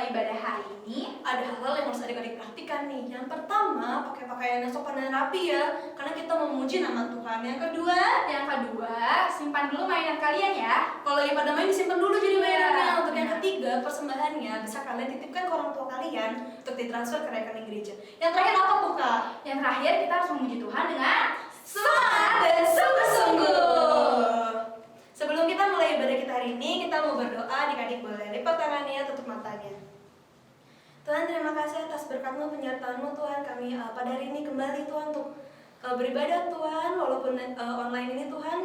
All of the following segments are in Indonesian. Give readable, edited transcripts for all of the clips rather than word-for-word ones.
mulai ibadah hari ini, ada hal-hal yang harus adik-adik perhatikan nih. Yang pertama, pakai pakaian yang sopan dan rapi ya, karena kita memuji nama Tuhan. Yang kedua, simpan dulu mainan kalian ya. kalau lagi pada main disimpan dulu jadi mainannya. Untuk yang benar. ketiga, persembahannya bisa kalian titipkan ke orang tua kalian untuk ditransfer ke rekening gereja. Yang terakhir apa tuh Kak? Yang terakhir kita harus memuji Tuhan dengan Semangat dan sungguh-sungguh. Sebelum kita mulai ibadah kita hari ini, kita mau berdoa. Adik-adik boleh lipat tangannya, tutup matanya. Tuhan, terima kasih atas berkat-Mu, penyertaan-Mu Tuhan. Kami pada hari ini kembali Tuhan untuk beribadah Tuhan, walaupun online ini Tuhan.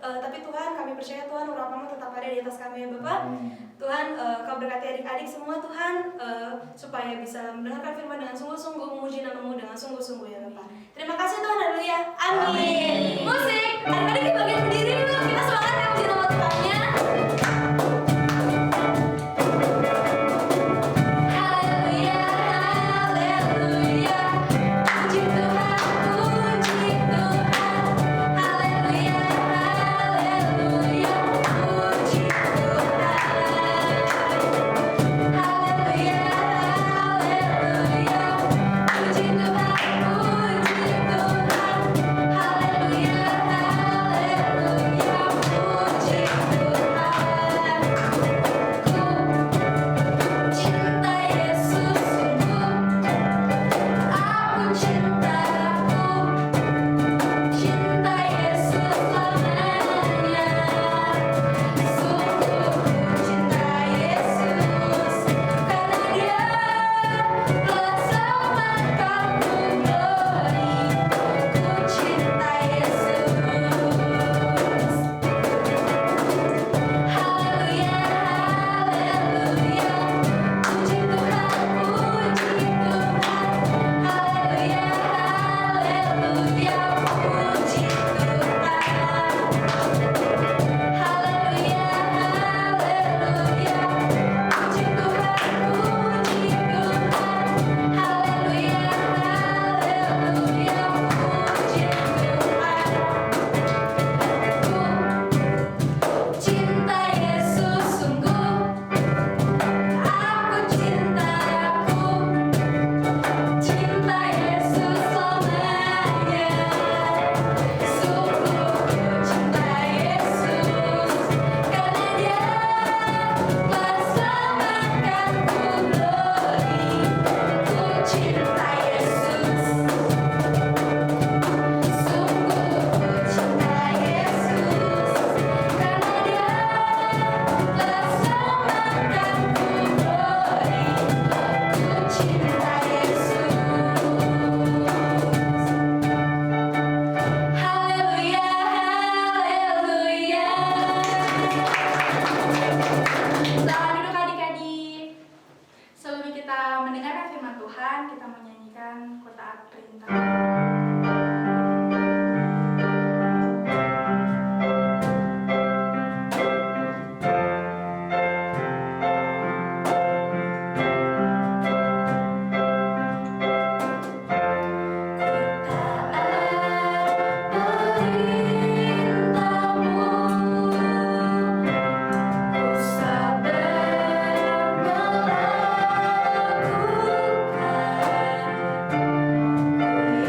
Tapi Tuhan, kami percaya Tuhan, roh Kamu tetap ada di atas kami ya Bapak. Tuhan, Kau berkati adik-adik semua Tuhan, supaya bisa mendengarkan firman dengan sungguh-sungguh, memuji nama-Mu dengan sungguh-sungguh ya Bapak. Terima kasih Tuhan, haleluya, amin. Musik, adik-adik di bagian berdiri dulu, kita semangat ya puji nama Tuhannya. Haleluya, haleluya, puji Tuhan, puji Tuhan. Haleluya, haleluya, puji Tuhan. Haleluya, haleluya, puji Tuhan, puji Tuhan. Haleluya,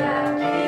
Yakin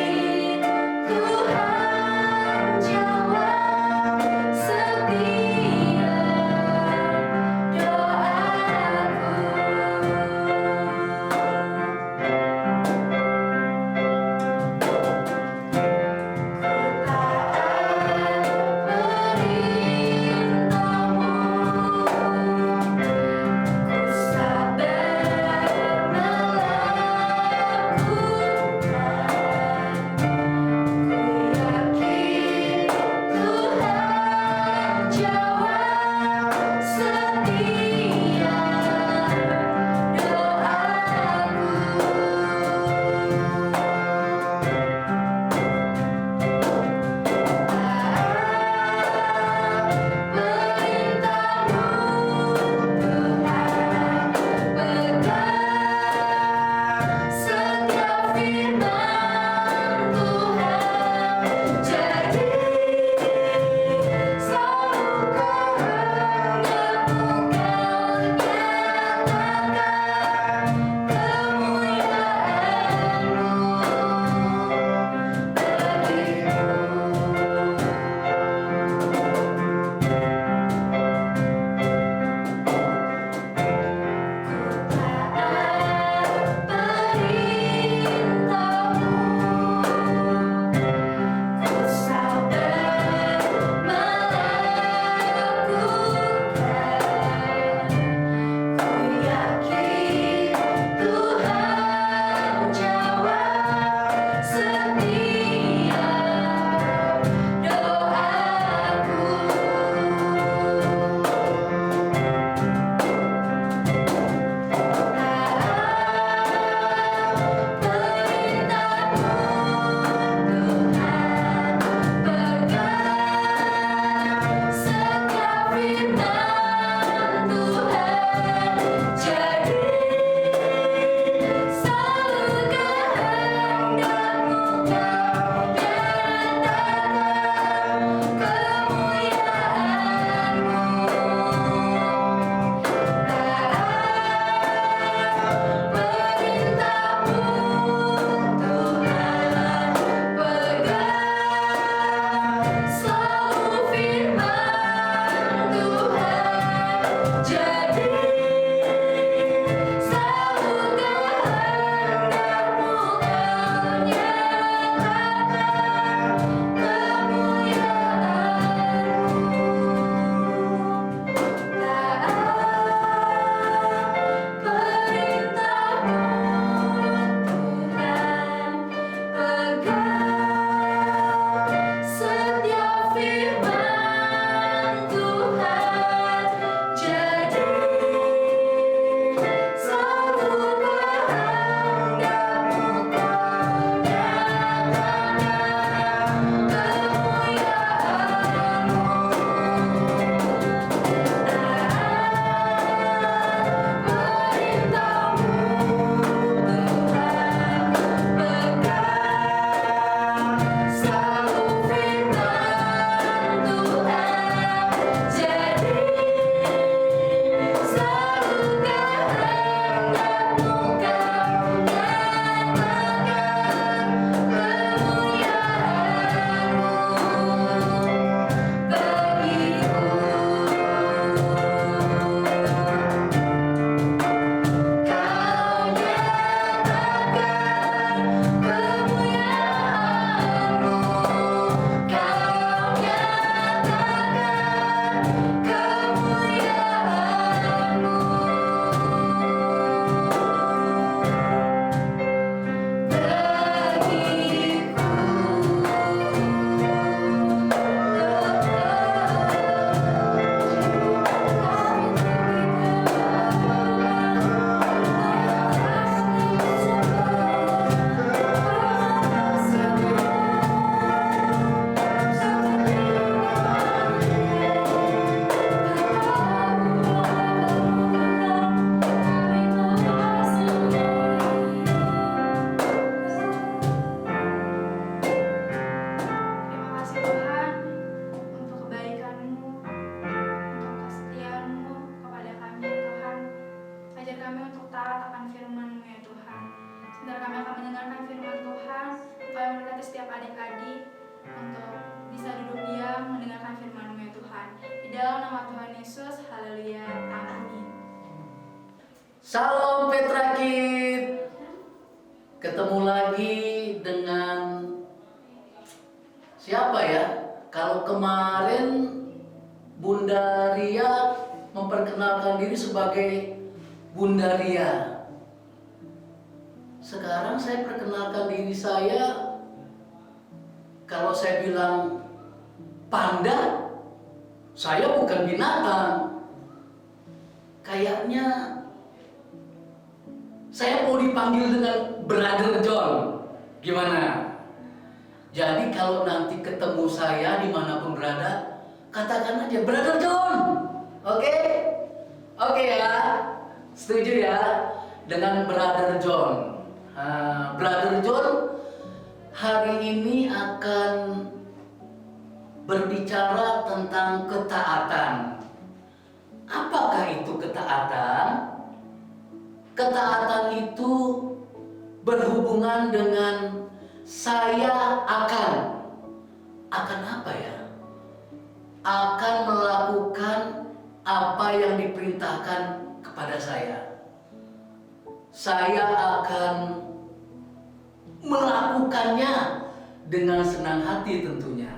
kami untuk taat akan firman-Mu ya Tuhan. Sebentar kami akan mendengarkan firman Tuhan. Engkau yang memberkati setiap adik-adik untuk bisa duduk diam mendengarkan firman-Mu ya Tuhan. Di dalam nama Tuhan Yesus, haleluya, amin. Salam Petra Kid. Ketemu lagi dengan siapa ya? Kalau kemarin Bunda Ria memperkenalkan diri sebagai Bunda Ria. Sekarang saya perkenalkan diri saya. Kalau saya bilang panda, saya bukan binatang. Kayaknya saya mau dipanggil dengan Brother John. Gimana? Jadi kalau nanti ketemu saya dimanapun berada, katakan aja Brother John. Oke? Oke ya? Setuju ya? Dengan Brother John. Brother John hari ini akan berbicara tentang ketaatan. Apakah itu ketaatan? Ketaatan itu berhubungan dengan saya akan apa ya? Akan melakukan apa yang diperintahkan kepada saya. Saya akan melakukannya dengan senang hati tentunya.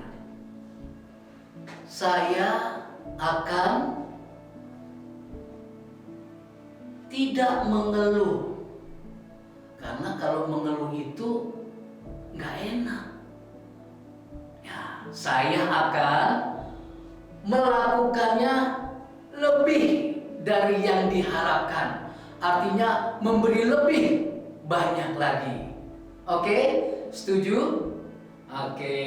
Saya akan tidak mengeluh. Karena kalau mengeluh itu nggak enak. Ya, saya akan melakukannya lebih dari yang diharapkan. Artinya memberi lebih banyak lagi. Oke? Setuju? Oke.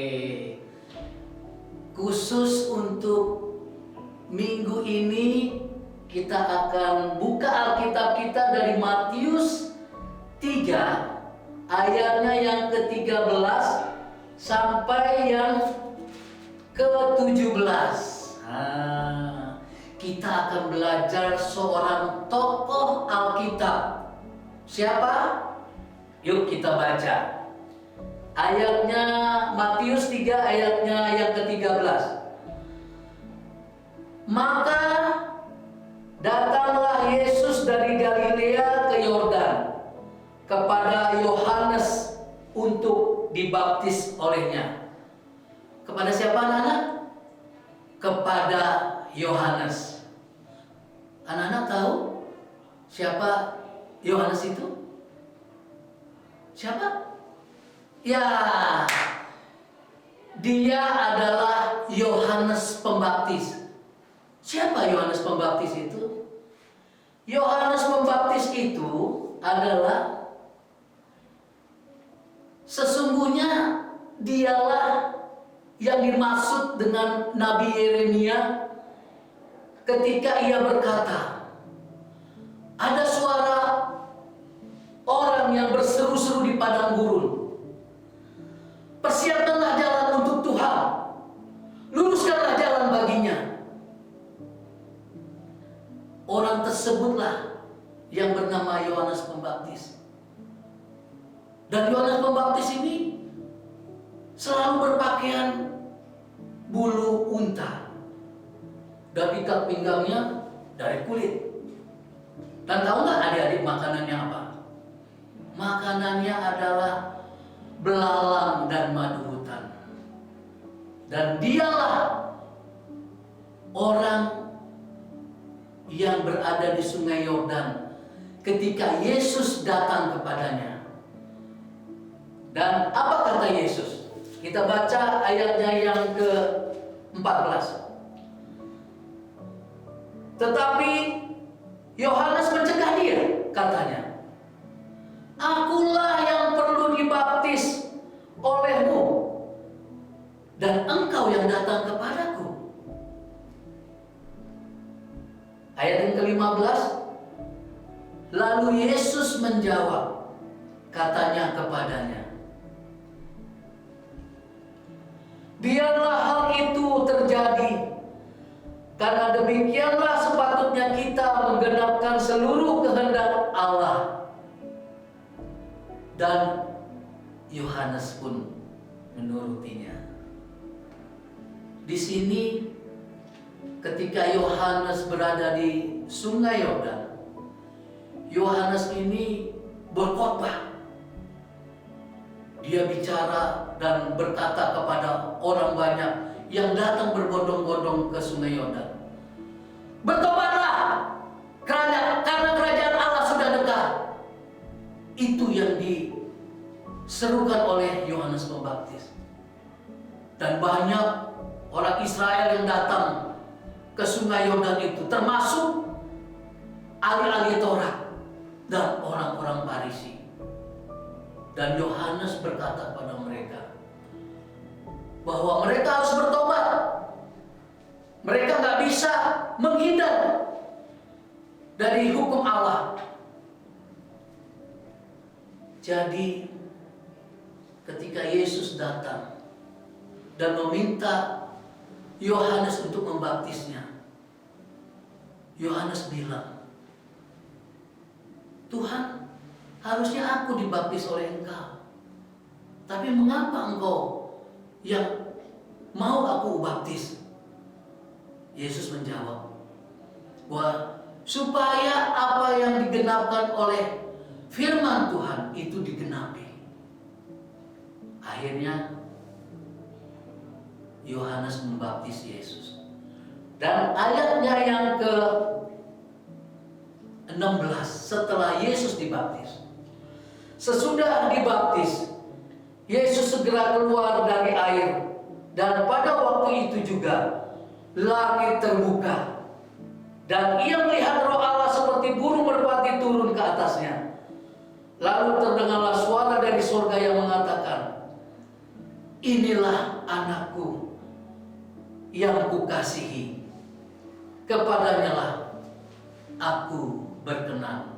Khusus untuk minggu ini kita akan buka Alkitab kita dari Matius 3 ayatnya yang ke-13 sampai yang ke-17. Kita akan belajar seorang tokoh Alkitab. Siapa? Yuk kita baca. Ayatnya Matius 3 ayatnya yang ke-13. Maka datanglah Yesus dari Galilea ke Yordan kepada Yohanes untuk dibaptis olehnya. Kepada siapa anak-anak? Kepada Yohanes. Anak-anak tahu siapa Yohanes itu? Siapa? Ya, dia adalah Yohanes Pembaptis. Siapa Yohanes Pembaptis itu? Yohanes Pembaptis itu adalah sesungguhnya dialah yang dimaksud dengan Nabi Yeremia ketika ia berkata, ada suara orang yang berseru-seru di padang gurun, persiapkanlah jalan untuk Tuhan, luruskanlah jalan baginya. Orang tersebutlah yang bernama Yohanes Pembaptis. Dan Yohanes Pembaptis ini selalu berpakaian bulu unta dan ikat pinggangnya dari kulit. Dan tahu nggak adik-adik makanannya apa? Makanannya adalah belalang dan madu hutan. Dan dialah orang yang berada di Sungai Yordan ketika Yesus datang kepadanya. Dan apa kata Yesus? Kita baca ayatnya yang ke-14. Tetapi Yohanes mencegah dia, katanya, akulah yang perlu dibaptis olehmu, dan engkau yang datang kepadaku. Ayat yang ke-15. Lalu Yesus menjawab, katanya kepadanya, biarlah hal itu terjadi, karena demikianlah sepatutnya kita menggenapkan seluruh kehendak Allah. Dan Yohanes pun menurutinya. Di sini ketika Yohanes berada di Sungai Yordan, Yohanes ini berkhotbah. Dia bicara dan berkata kepada orang banyak yang datang berbondong-bondong ke Sungai Yordan, bertobatlah, karena kerajaan Allah sudah dekat. Itu yang diserukan oleh Yohanes Pembaptis. Dan banyak orang Israel yang datang ke Sungai Yordan itu, termasuk ahli-ahli Taurat dan orang-orang Farisi. Dan Yohanes berkata kepada mereka bahwa mereka harus bertobat. Mereka nggak bisa menghindar dari hukum Allah. Jadi ketika Yesus datang dan meminta Yohanes untuk membaptisnya, Yohanes bilang, Tuhan, harusnya aku dibaptis oleh Engkau. Tapi mengapa Engkau yang mau aku baptis? Yesus menjawab bahwa supaya apa yang digenapkan oleh firman Tuhan itu digenapi. Akhirnya Yohanes membaptis Yesus. Dan ayatnya yang ke-16 setelah Yesus dibaptis. Sesudah dibaptis, Yesus segera keluar dari air, dan pada waktu itu juga langit terbuka, dan ia melihat Roh Allah seperti burung merpati turun ke atasnya. Lalu terdengarlah suara dari surga yang mengatakan, inilah anakku yang kukasihi, kepadanya lah aku berkenan.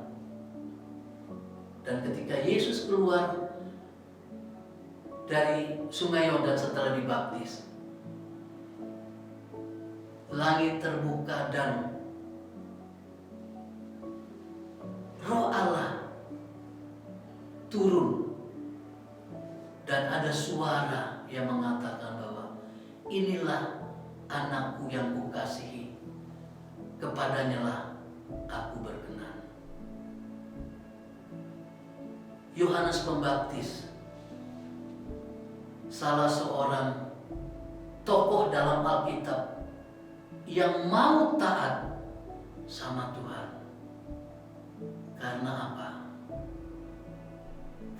Dan ketika Yesus keluar dari Sungai Yordan setelah dibaptis, langit terbuka dan Roh Allah turun, dan ada suara yang mengatakan bahwa inilah anakku yang kukasihi, kepadanya lah aku berkenan. Yohanes Pembaptis, salah seorang tokoh dalam Alkitab yang mau taat sama Tuhan. Karena apa?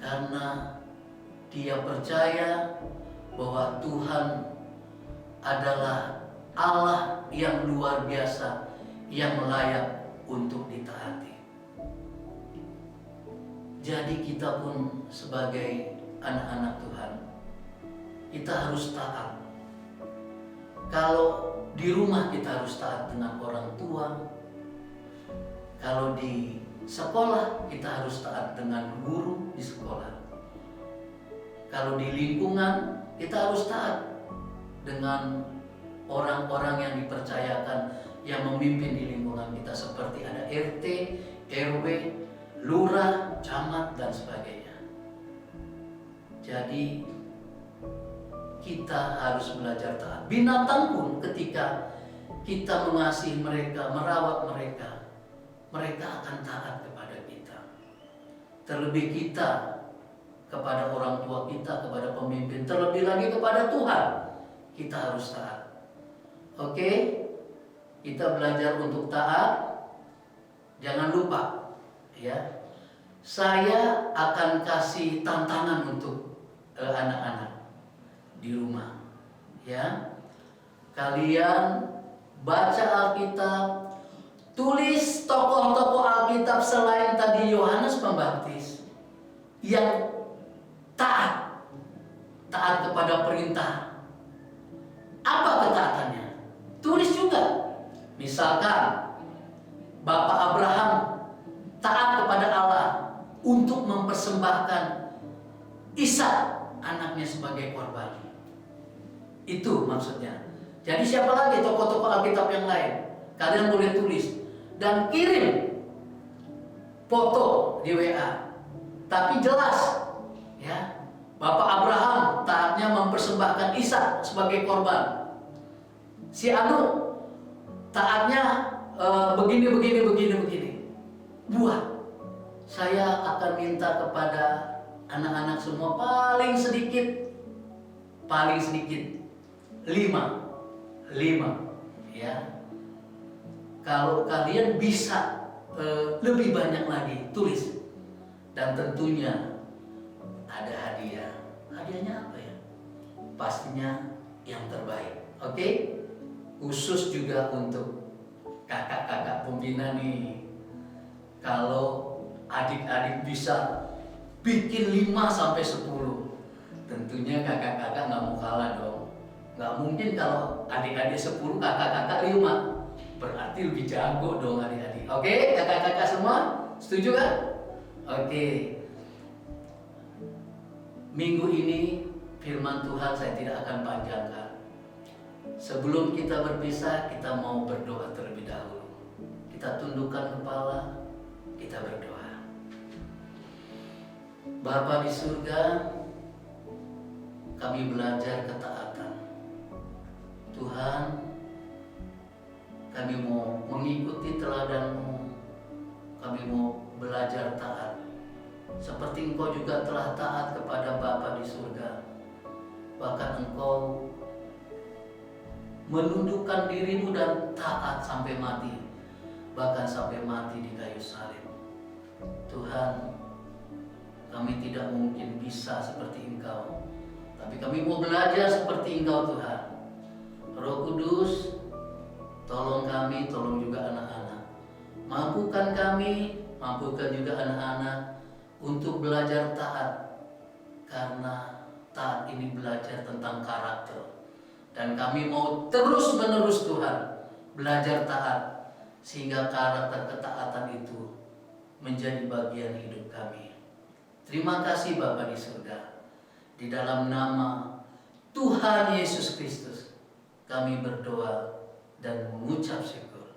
Karena dia percaya bahwa Tuhan adalah Allah yang luar biasa, yang layak untuk ditaati. Jadi kita pun sebagai anak-anak Tuhan, kita harus taat. Kalau di rumah kita harus taat dengan orang tua. Kalau di sekolah kita harus taat dengan guru di sekolah. Kalau di lingkungan kita harus taat dengan orang-orang yang dipercayakan yang memimpin di lingkungan kita, seperti ada RT, RW, lurah, camat, dan sebagainya. Jadi kita harus belajar taat. Binatang pun ketika kita mengasihi mereka, merawat mereka, mereka akan taat kepada kita. Terlebih kita kepada orang tua kita, kepada pemimpin, terlebih lagi kepada Tuhan, kita harus taat. Oke? Kita belajar untuk taat. Jangan lupa, ya. Saya akan kasih tantangan untuk anak-anak di rumah, ya. Kalian baca Alkitab, tulis tokoh-tokoh Alkitab selain tadi Yohanes Pembaptis yang taat kepada perintah. Apa ketaatannya? Tulis juga. Misalkan Bapak Abraham taat kepada Allah untuk mempersembahkan Ishak anaknya sebagai korban. Itu maksudnya. Jadi siapa lagi tokoh-tokoh Alkitab yang lain? Kalian boleh tulis dan kirim foto di WA, tapi jelas ya. Bapak Abraham taatnya mempersembahkan Ishak sebagai korban. Si Anu taatnya begini. Buat saya akan minta kepada anak-anak semua paling sedikit 5 ya. Kalau kalian bisa lebih banyak lagi, tulis. Dan tentunya ada hadiah. Hadiahnya apa ya? Pastinya yang terbaik. Oke? Khusus juga untuk kakak-kakak pembina nih. Kalau adik-adik bisa bikin 5-10, tentunya kakak-kakak nggak mau kalah dong. Nggak mungkin kalau adik-adik 10, kakak-kakak 5. Berarti lebih jago dong adik-adik. Oke, kakak-kakak semua setuju kan? Oke. Minggu ini firman Tuhan saya tidak akan panjangkan. Sebelum kita berpisah, kita mau berdoa terlebih dahulu. Kita tundukkan kepala, kita berdoa. Bapa di surga, kami belajar ketaatan. Tuhan, kami mau mengikuti teladan-Mu. Kami mau belajar taat. Seperti Engkau juga telah taat kepada Bapa di surga. Bahkan Engkau menundukkan diri-Mu dan taat sampai mati. Bahkan sampai mati di kayu salib. Tuhan, kami tidak mungkin bisa seperti Engkau. Tapi kami mau belajar seperti Engkau Tuhan. Roh Kudus, tolong kami, tolong juga anak-anak. Mampukan kami, mampukan juga anak-anak untuk belajar taat. Karena taat ini belajar tentang karakter. Dan kami mau terus-menerus Tuhan belajar taat. Sehingga karakter ketaatan itu menjadi bagian hidup kami. Terima kasih Bapa di surga. Di dalam nama Tuhan Yesus Kristus kami berdoa dan mengucap syukur.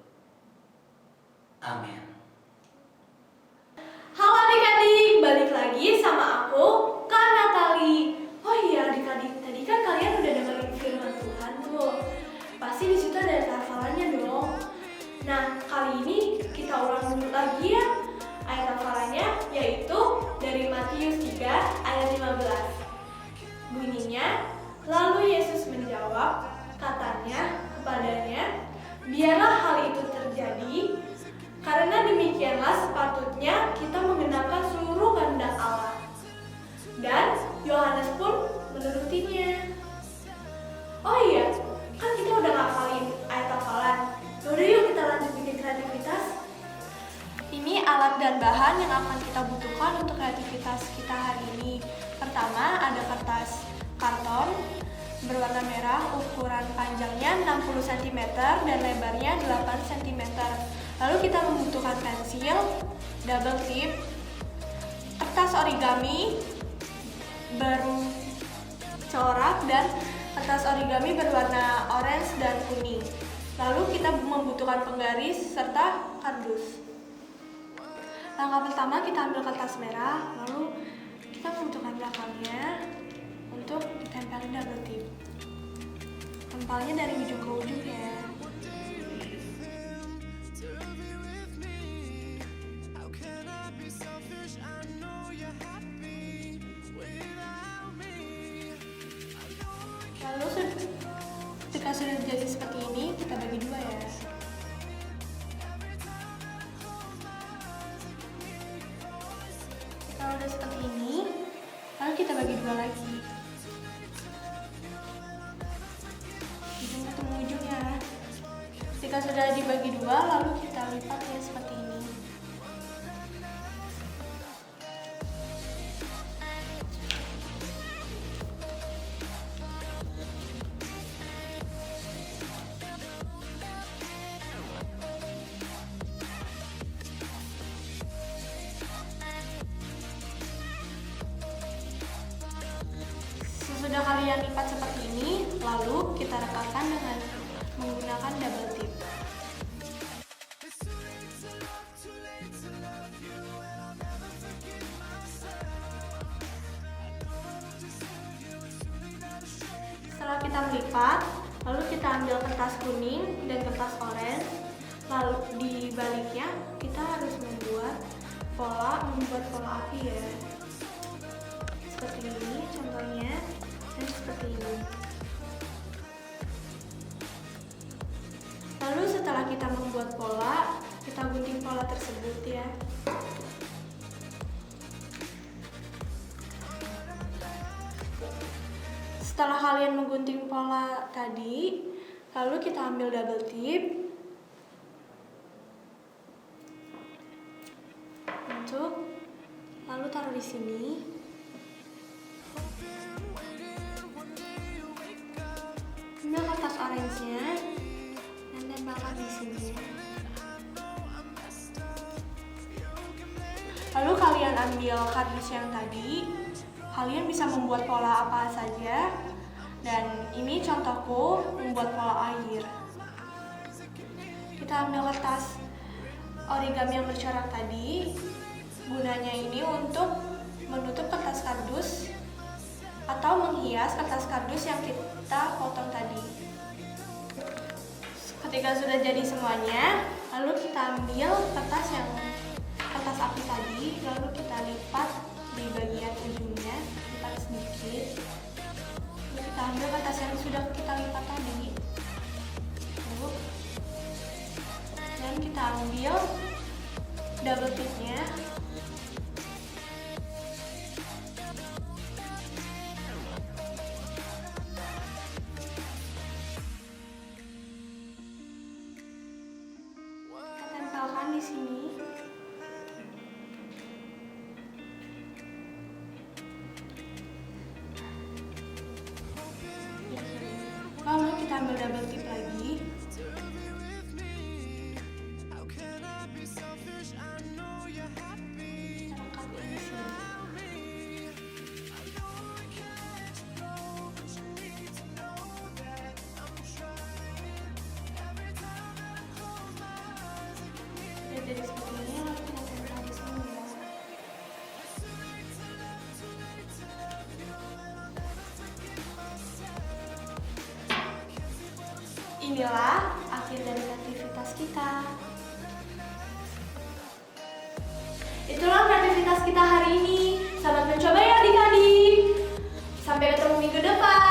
Amin. Halo adik-adik, balik lagi sama aku, Kak Natali. Oh iya adik-adik, tadi kan kalian udah dengerin firman Tuhan tuh. Pasti di situ ada hafalannya dong. Nah, kali ini kita ulang dulu lagi ya ayat hafalannya, yaitu dari Matius 3 ayat 15. Bunyinya, lalu Yesus menjawab, katanya kepadanya, biarlah hal itu terjadi, karena demikianlah sepatutnya kita menggenapkan seluruh kehendak Allah. Dan Yohanes pun menurutinya. Oh iya, kan kita udah ngafalin ayat hafalan. Yaudah yuk kita lanjut bikin kreativitas. Ini alat dan bahan yang akan kita butuhkan untuk kreativitas kita hari ini. Pertama, ada kertas karton berwarna merah, ukuran panjangnya 60 cm dan lebarnya 8 cm. Lalu kita membutuhkan pensil, double tip, kertas origami bercorak dan kertas origami berwarna orange dan kuning. Lalu kita membutuhkan penggaris serta kardus. Langkah pertama kita ambil kertas merah, lalu kita membutuhkan belakangnya untuk tempelin double tip. Tempelnya dari ujung ke ujung ya. Lalu ketika sudah jadi seperti ini, kita bagi dua ya. Kalau udah seperti ini, lalu kita bagi dua lagi. Ujung ketemu ujungnya. Ketika sudah dibagi dua, lalu kita lipat ya seperti ini. Sesudah kalian lipat seperti ini, lalu kita rekatkan dengan menggunakan double tip. kita melipat, lalu kita ambil kertas kuning dan kertas oranye, lalu di baliknya kita harus membuat pola api ya. Seperti ini contohnya, dan seperti ini. Lalu setelah kita membuat pola, kita gunting pola tersebut ya. Setelah kalian menggunting pola tadi, lalu kita ambil double tip lalu taruh di sini. Ambil kertas orange-nya dan tempelkan di sini. Lalu kalian ambil kardus yang tadi. Kalian bisa membuat pola apa saja, dan ini contohku membuat pola air. Kita ambil kertas origami yang bercorak tadi. Gunanya ini untuk menutup kertas kardus atau menghias kertas kardus yang kita potong tadi. Ketika sudah jadi semuanya, lalu kita ambil kertas api tadi, lalu kita lipat di bagian ujungnya, lipat sedikit. Lalu kita ambil kertas yang sudah kita lipat tadi, dan kita ambil double tipnya. Kita tempelkan di sini. Lalu kita ambil double tip lagi. Kita lengkapi di sini. Jadi seperti ini, lalu kita tempel di sini ya. Inilah akhir dari aktivitas kita. Itulah kreativitas kita hari ini. Selamat mencoba ya adik-adik. Sampai ketemu minggu depan.